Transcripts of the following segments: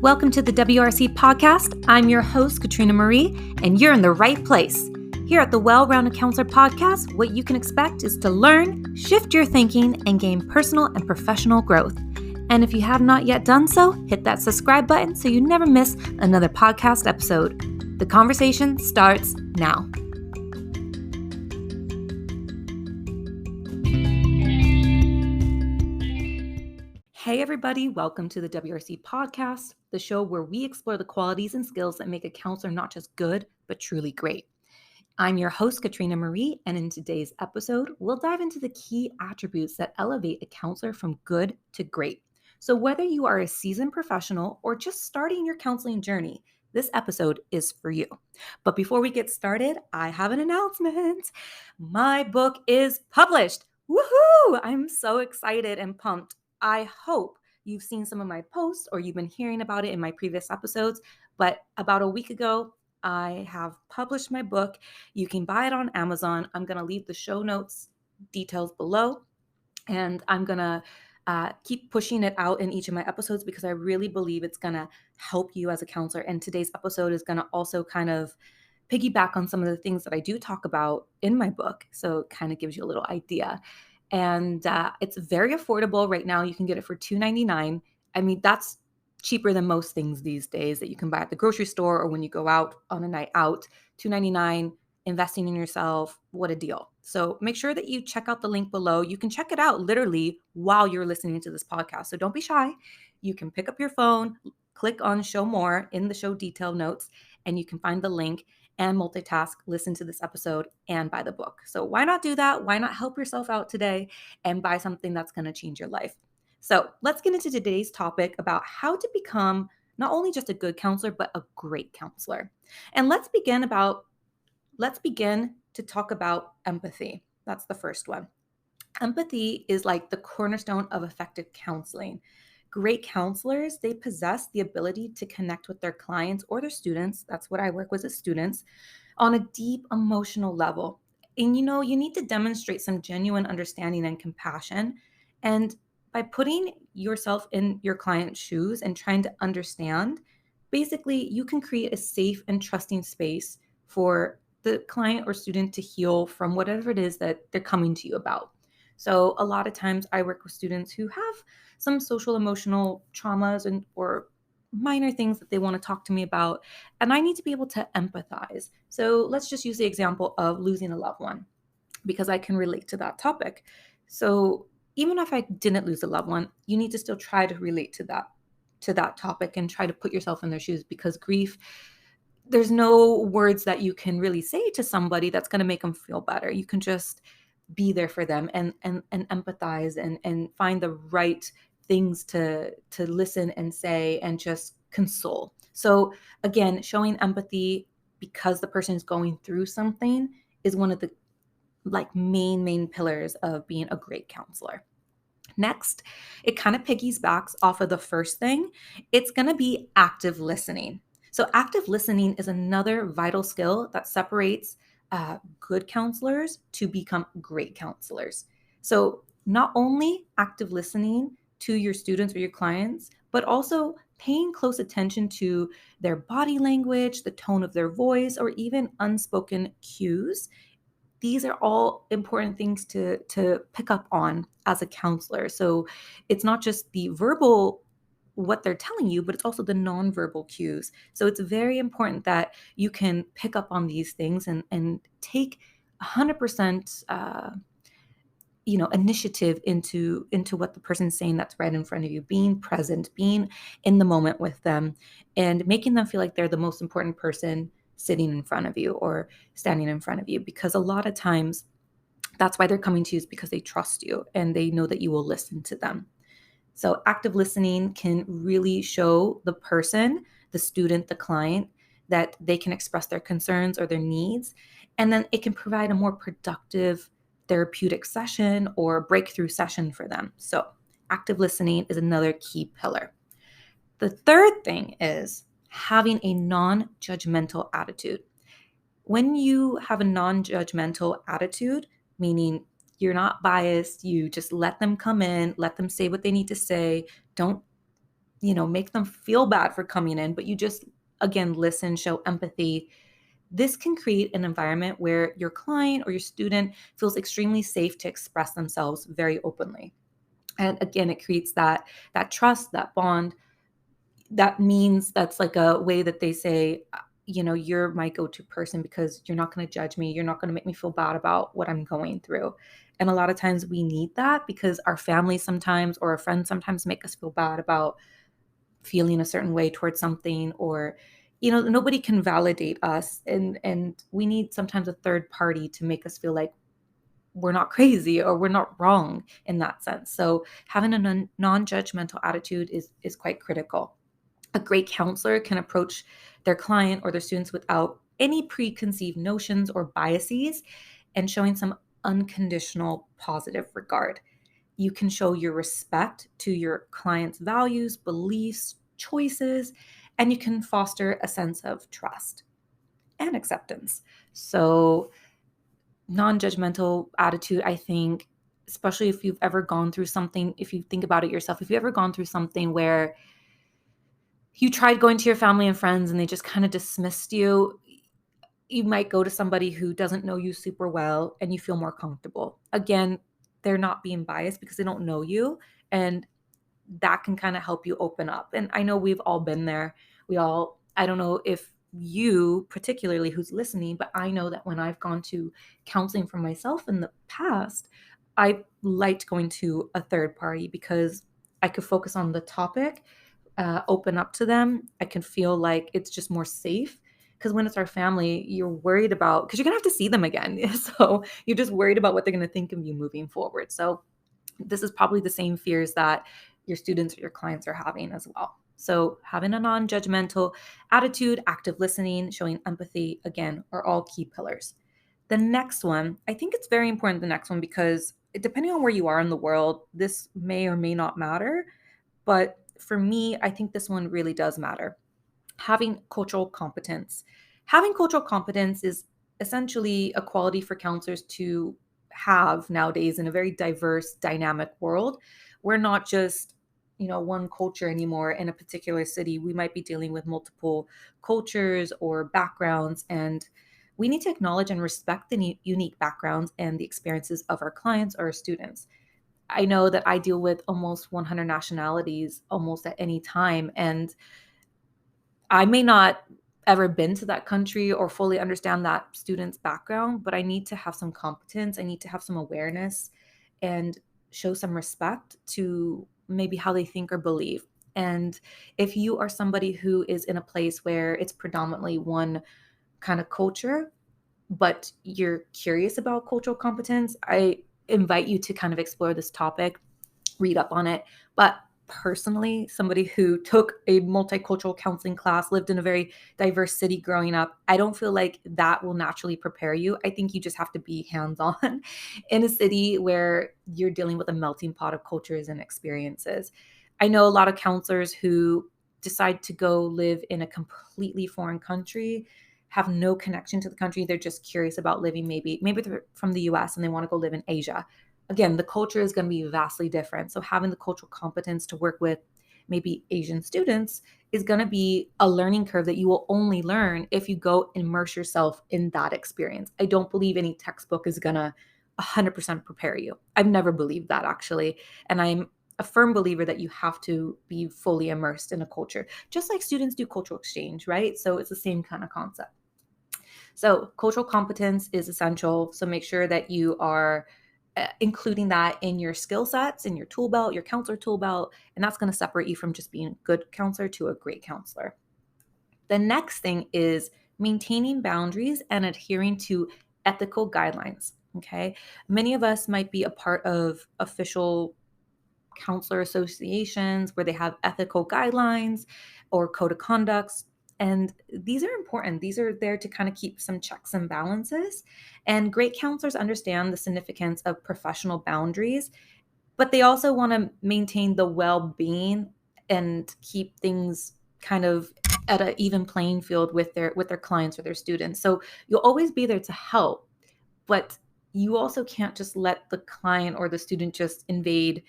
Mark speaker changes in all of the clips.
Speaker 1: Welcome to the WRC podcast. I'm your host, Katrina Marie, and you're in the right place. Here at the Well-Rounded Counselor podcast, what you can expect is to learn, shift your thinking, and gain personal and professional growth. And if you have not yet done so, hit that subscribe button so you never miss another podcast episode. The conversation starts now. Hey everybody, welcome to the WRC podcast, the show where we explore the qualities and skills that make a counselor not just good, but truly great. I'm your host, Katrina Marie, and in today's episode, we'll dive into the key attributes that elevate a counselor from good to great. So whether you are a seasoned professional or just starting your counseling journey, this episode is for you. But before we get started, I have an announcement. My book is published. Woohoo! I'm so excited and pumped. I hope you've seen some of my posts or you've been hearing about it in my previous episodes, but about a week ago, I have published my book. You can buy it on Amazon. I'm going to leave the show notes details below, and I'm going to keep pushing it out in each of my episodes because I really believe it's going to help you as a counselor. And today's episode is going to also kind of piggyback on some of the things that I do talk about in my book. So it kind of gives you a little idea. And it's very affordable right now. You can get it for $2.99. I mean, that's cheaper than most things these days that you can buy at the grocery store or when you go out on a night out. $2.99, investing in yourself, what a deal. So make sure that you check out the link below. You can check it out literally while you're listening to this podcast. So don't be shy. You can pick up your phone, click on show more in the show detail notes, and you can find the link and multitask, listen to this episode, and buy the book. So why not do that? Why not help yourself out today and buy something that's going to change your life? So let's get into today's topic about how to become not only just a good counselor, but a great counselor. And let's begin to talk about empathy. That's the first one. Empathy is like the cornerstone of effective counseling. Great counselors, they possess the ability to connect with their clients or their students. That's what I work with as students on a deep emotional level. And you need to demonstrate some genuine understanding and compassion. And by putting yourself in your client's shoes and trying to understand, basically you can create a safe and trusting space for the client or student to heal from whatever it is that they're coming to you about. So a lot of times I work with students who have some social emotional traumas or minor things that they want to talk to me about, and I need to be able to empathize. So let's just use the example of losing a loved one because I can relate to that topic. So even if I didn't lose a loved one, you need to still try to relate to that topic and try to put yourself in their shoes, because grief, there's no words that you can really say to somebody that's going to make them feel better. You can just be there for them and empathize and find the right things to listen and say and just console. So again, showing empathy because the person is going through something is one of the main pillars of being a great counselor. Next, it kind of piggybacks off of the first thing. It's going to be active listening. So active listening is another vital skill that separates good counselors to become great counselors. So not only active listening to your students or your clients, but also paying close attention to their body language, the tone of their voice, or even unspoken cues. These are all important things to pick up on as a counselor. So it's not just the verbal what they're telling you, but it's also the nonverbal cues. So it's very important that you can pick up on these things and take 100% initiative into what the person's saying that's right in front of you, being present, being in the moment with them, and making them feel like they're the most important person sitting in front of you or standing in front of you. Because a lot of times that's why they're coming to you, is because they trust you and they know that you will listen to them. So active listening can really show the person, the student, the client, that they can express their concerns or their needs. And then it can provide a more productive therapeutic session or breakthrough session for them. So active listening is another key pillar. The third thing is having a non-judgmental attitude. When you have a non-judgmental attitude, meaning you're not biased, you just let them come in, let them say what they need to say. Don't, make them feel bad for coming in, but you just, again, listen, show empathy. This can create an environment where your client or your student feels extremely safe to express themselves very openly. And again, it creates that trust, that bond. That means that's like a way that they say, you're my go-to person because you're not going to judge me. You're not going to make me feel bad about what I'm going through. And a lot of times we need that because our family sometimes or our friends sometimes make us feel bad about feeling a certain way towards something, or nobody can validate us, and we need sometimes a third party to make us feel like we're not crazy or we're not wrong in that sense. So having a non-judgmental attitude is quite critical. A great counselor can approach their client or their students without any preconceived notions or biases, and showing some unconditional positive regard. You can show your respect to your client's values, beliefs, choices, and you can foster a sense of trust and acceptance. So, non judgmental attitude, I think, especially if you've ever gone through something, if you think about it yourself, if you've ever gone through something where you tried going to your family and friends and they just kind of dismissed you, you might go to somebody who doesn't know you super well and you feel more comfortable. Again, they're not being biased because they don't know you. And that can kind of help you open up. And I know we've all been there. I don't know if you particularly who's listening, but I know that when I've gone to counseling for myself in the past, I liked going to a third party because I could focus on the topic, open up to them. I can feel like it's just more safe. Because when it's our family, you're worried about, because you're going to have to see them again. So you're just worried about what they're going to think of you moving forward. So this is probably the same fears that your students or your clients are having as well. So having a non-judgmental attitude, active listening, showing empathy, again, are all key pillars. The next one, I think it's very important, the next one, because depending on where you are in the world, this may or may not matter. But for me, I think this one really does matter. Having cultural competence. Having cultural competence is essentially a quality for counselors to have nowadays in a very diverse, dynamic world. We're not just, one culture anymore in a particular city. We might be dealing with multiple cultures or backgrounds, and we need to acknowledge and respect the unique backgrounds and the experiences of our clients or our students. I know that I deal with almost 100 nationalities almost at any time, and I may not ever been to that country or fully understand that student's background, but I need to have some competence. I need to have some awareness and show some respect to maybe how they think or believe. And if you are somebody who is in a place where it's predominantly one kind of culture, but you're curious about cultural competence, I invite you to kind of explore this topic, read up on it. But personally, somebody who took a multicultural counseling class, lived in a very diverse city growing up, I don't feel like that will naturally prepare you. I think you just have to be hands-on in a city where you're dealing with a melting pot of cultures and experiences. I know a lot of counselors who decide to go live in a completely foreign country, have no connection to the country. They're just curious about living, maybe they're from the US and they want to go live in Asia. Again, the culture is going to be vastly different. So having the cultural competence to work with maybe Asian students is going to be a learning curve that you will only learn if you go immerse yourself in that experience. I don't believe any textbook is going to 100% prepare you. I've never believed that, actually. And I'm a firm believer that you have to be fully immersed in a culture, just like students do cultural exchange, right? So it's the same kind of concept. So cultural competence is essential. So make sure that you are including that in your skill sets, in your tool belt, your counselor tool belt, and that's going to separate you from just being a good counselor to a great counselor. The next thing is maintaining boundaries and adhering to ethical guidelines. Okay. Many of us might be a part of official counselor associations where they have ethical guidelines or code of conducts. And these are important. These are there to kind of keep some checks and balances. And great counselors understand the significance of professional boundaries, but they also want to maintain the well-being and keep things kind of at an even playing field with their clients or their students. So you'll always be there to help, but you also can't just let the client or the student just invade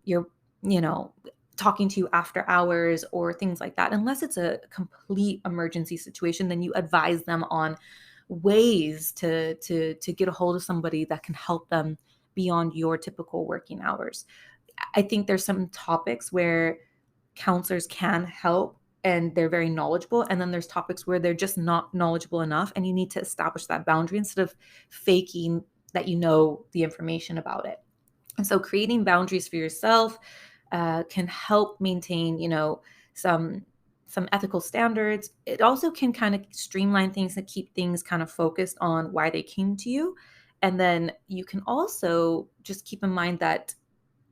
Speaker 1: your, you know, talking to you after hours or things like that. Unless it's a complete emergency situation, then you advise them on ways to get a hold of somebody that can help them beyond your typical working hours. I think there's some topics where counselors can help and they're very knowledgeable, and then there's topics where they're just not knowledgeable enough, and you need to establish that boundary instead of faking that you know the information about it. And so creating boundaries for yourself can help maintain, some some ethical standards. It also can kind of streamline things and keep things kind of focused on why they came to you. And then you can also just keep in mind that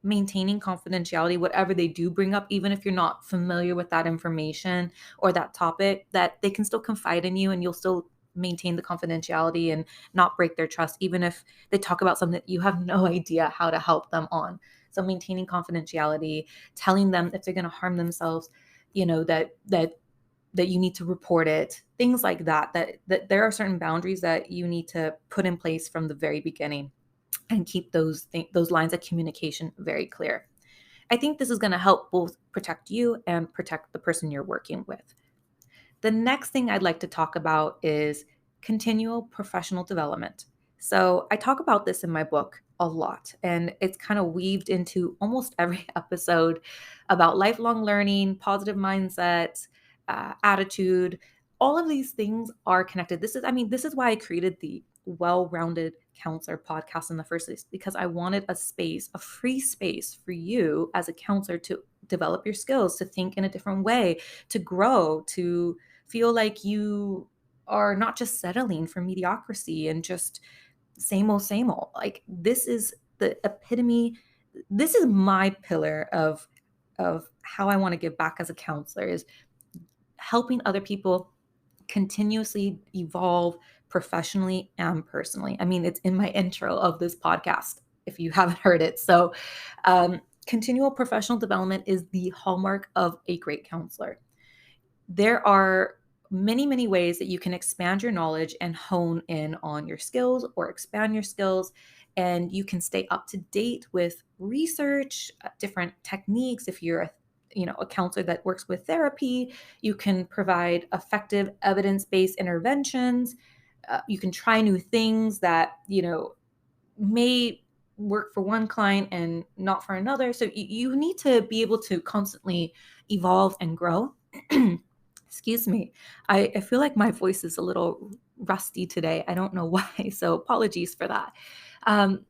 Speaker 1: maintaining confidentiality, whatever they do bring up, even if you're not familiar with that information or that topic, that they can still confide in you and you'll still maintain the confidentiality and not break their trust, even if they talk about something that you have no idea how to help them on. So maintaining confidentiality, telling them if they're going to harm themselves, that you need to report it, things like that there are certain boundaries that you need to put in place from the very beginning and keep those lines of communication very clear. I think this is going to help both protect you and protect the person you're working with. The next thing I'd like to talk about is continual professional development. So I talk about this in my book a lot, and it's kind of weaved into almost every episode about lifelong learning, positive mindset, attitude. All of these things are connected. This is why I created the Well Rounded Counselor podcast in the first place, because I wanted a free space for you as a counselor to develop your skills, to think in a different way, to grow, to feel like you are not just settling for mediocrity and just same old, same old. Like, this is the epitome. This is my pillar of how I want to give back as a counselor, is helping other people continuously evolve professionally and personally. I mean, it's in my intro of this podcast if you haven't heard it. So, continual professional development is the hallmark of a great counselor. There are many, many ways that you can expand your knowledge and hone in on your skills or expand your skills. And you can stay up to date with research, different techniques. If you're a counselor that works with therapy, you can provide effective evidence-based interventions. You can try new things that, may work for one client and not for another. So you need to be able to constantly evolve and grow. Excuse me. I feel like my voice is a little rusty today. I don't know why. So apologies for that. Um,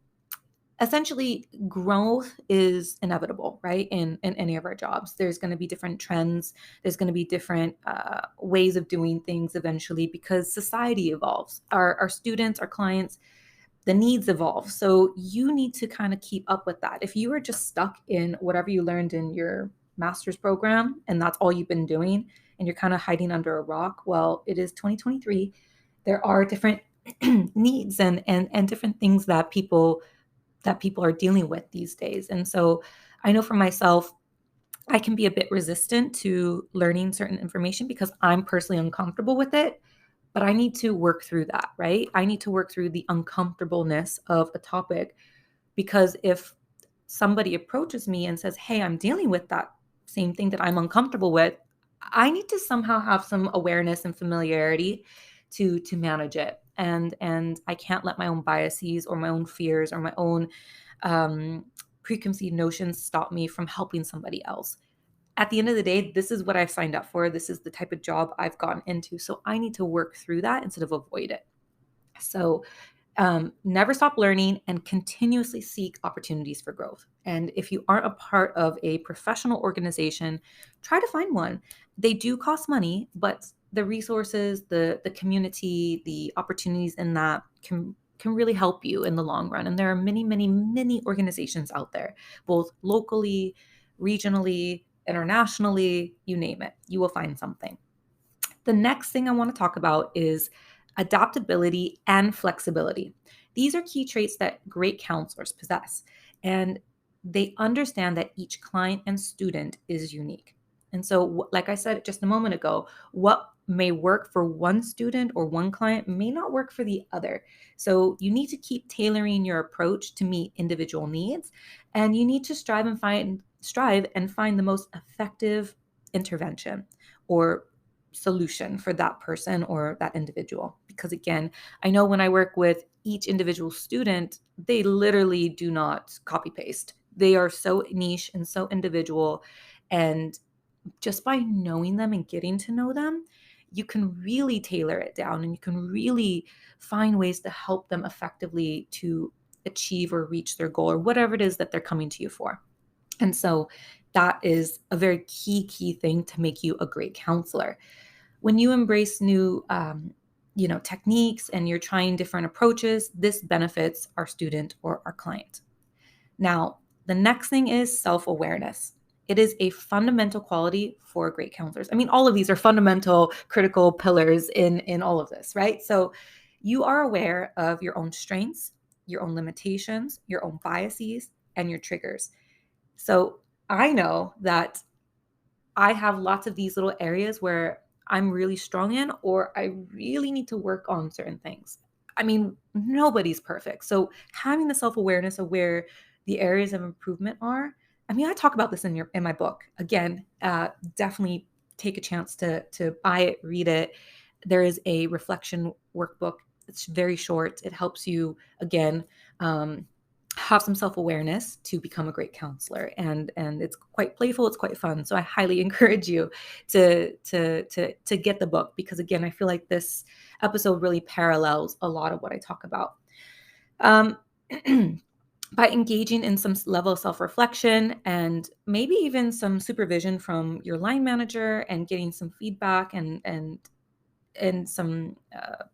Speaker 1: Essentially, growth is inevitable, right? In any of our jobs, there's going to be different trends. There's going to be different ways of doing things eventually, because society evolves. Our students, our clients, the needs evolve. So you need to kind of keep up with that. If you are just stuck in whatever you learned in your master's program and that's all you've been doing and you're kind of hiding under a rock, well, it is 2023. There are different needs and different things that people are dealing with these days. And so I know for myself, I can be a bit resistant to learning certain information because I'm personally uncomfortable with it, but I need to work through that, right? I need to work through the uncomfortableness of a topic, because if somebody approaches me and says, "Hey, I'm dealing with that same thing that I'm uncomfortable with," I need to somehow have some awareness and familiarity to manage it. And I can't let my own biases or my own fears or my own um, preconceived notions stop me from helping somebody else. At the end of the day, this is what I've signed up for. This is the type of job I've gotten into. So I need to work through that instead of avoid it. So never stop learning and continuously seek opportunities for growth. And if you aren't a part of a professional organization, try to find one. They do cost money, but the resources, the community, the opportunities in that can really help you in the long run. And there are many, many, many organizations out there, both locally, regionally, internationally, you name it, you will find something. The next thing I want to talk about is adaptability and flexibility. These are key traits that great counselors possess, and they understand that each client and student is unique. And so, like I said just a moment ago, what may work for one student or one client may not work for the other. So, you need to keep tailoring your approach to meet individual needs, and you need to strive and find strive and find the most effective intervention or solution for that person or that individual. Because again, I know when I work with each individual student, they literally do not copy paste. They are so niche and so individual. And just by knowing them and getting to know them, you can really tailor it down and you can really find ways to help them effectively to achieve or reach their goal or whatever it is that they're coming to you for. And so that is a very key thing to make you a great counselor. When you embrace new techniques and you're trying different approaches, this benefits our student or our client. Now, the next thing is self-awareness. It is a fundamental quality for great counselors. I mean, all of these are fundamental, critical pillars in all of this, right? So you are aware of your own strengths, your own limitations, your own biases, and your triggers. So I know that I have lots of these little areas where I'm really strong in, or I really need to work on certain things. I mean, nobody's perfect. So having the self-awareness of where the areas of improvement are. I mean, I talk about this in my book. Again, definitely take a chance to buy it, read it. There is a reflection workbook. It's very short. It helps you again have some self-awareness to become a great counselor, and it's quite playful, it's quite fun. So I highly encourage you to get the book, because again, I feel like this episode really parallels a lot of what I talk about. um, by engaging in some level of self-reflection and maybe even some supervision from your line manager and getting some feedback and some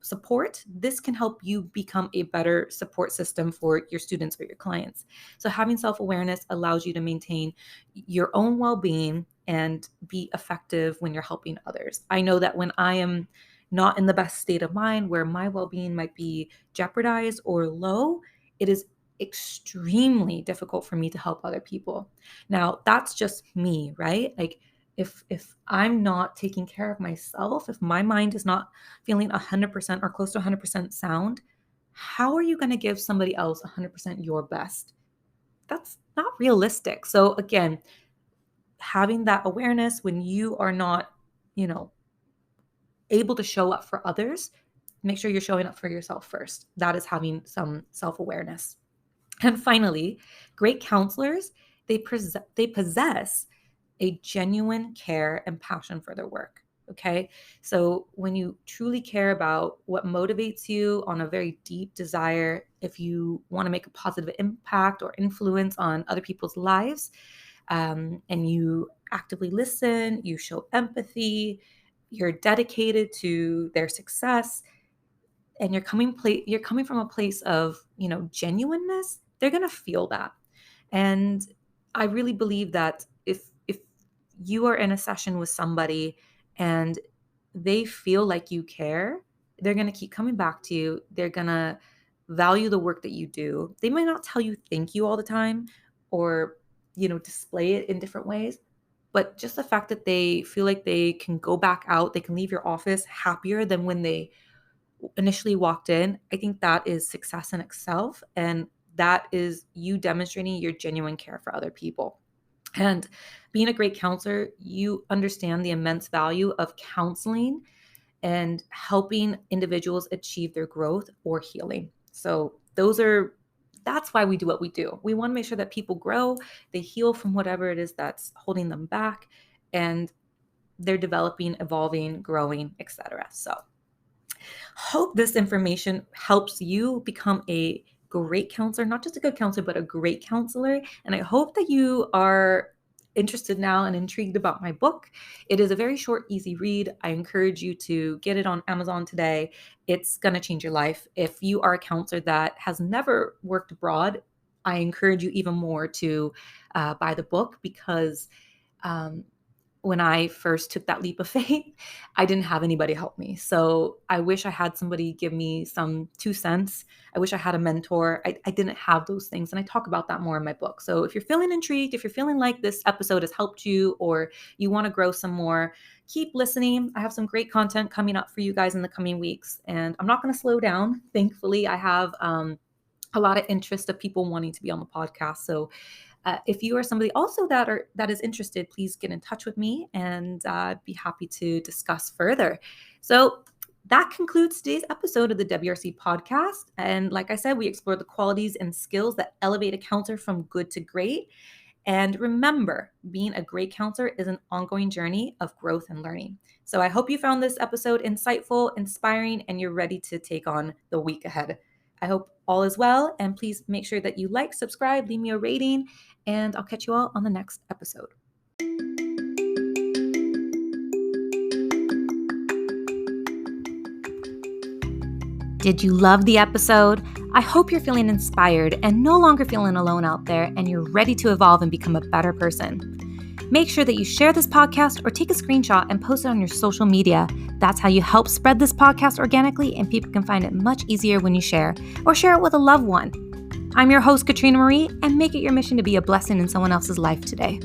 Speaker 1: support, this can help you become a better support system for your students or your clients. So having self-awareness allows you to maintain your own well-being and be effective when you're helping others. I know that when I am not in the best state of mind, where my well-being might be jeopardized or low, it is extremely difficult for me to help other people. Now, that's just me, right? Like, if I'm not taking care of myself, if my mind is not feeling 100% or close to 100% sound, how are you going to give somebody else 100% your best? That's not realistic. So again, having that awareness when you are not, able to show up for others, make sure you're showing up for yourself first. That is having some self-awareness. And finally, great counselors, they possess a genuine care and passion for their work. Okay. So when you truly care about what motivates you on a very deep desire, if you want to make a positive impact or influence on other people's lives, and you actively listen, you show empathy, you're dedicated to their success, and you're coming from a place of, genuineness, they're going to feel that. And I really believe that if you are in a session with somebody and they feel like you care, they're going to keep coming back to you. They're going to value the work that you do. They might not tell you thank you all the time or, display it in different ways, but just the fact that they feel like they can go back out, they can leave your office happier than when they initially walked in, I think that is success in itself. And that is you demonstrating your genuine care for other people. And being a great counselor, you understand the immense value of counseling and helping individuals achieve their growth or healing. So that's why we do what we do. We want to make sure that people grow, they heal from whatever it is that's holding them back, and they're developing, evolving, growing, etc. So hope this information helps you become a great counselor, not just a good counselor, but a great counselor. And I hope that you are interested now and intrigued about my book. It is a very short, easy read. I encourage you to get it on Amazon today. It's going to change your life. If you are a counselor that has never worked abroad, I encourage you even more to buy the book, because when I first took that leap of faith, I didn't have anybody help me. So I wish I had somebody give me some 2 cents. I wish I had a mentor. I didn't have those things. And I talk about that more in my book. So if you're feeling intrigued, if you're feeling like this episode has helped you, or you want to grow some more, keep listening. I have some great content coming up for you guys in the coming weeks. And I'm not going to slow down. Thankfully, I have a lot of interest of people wanting to be on the podcast. So If you are somebody also that is interested, please get in touch with me and be happy to discuss further. So that concludes today's episode of the WRC podcast. And like I said, we explored the qualities and skills that elevate a counselor from good to great. And remember, being a great counselor is an ongoing journey of growth and learning. So I hope you found this episode insightful, inspiring, and you're ready to take on the week ahead. I hope all is well, and please make sure that you like, subscribe, leave me a rating, and I'll catch you all on the next episode. Did you love the episode? I hope you're feeling inspired and no longer feeling alone out there, and you're ready to evolve and become a better person. Make sure that you share this podcast or take a screenshot and post it on your social media. That's how you help spread this podcast organically, and people can find it much easier when you share, or share it with a loved one. I'm your host, Katrina Marie, and make it your mission to be a blessing in someone else's life today.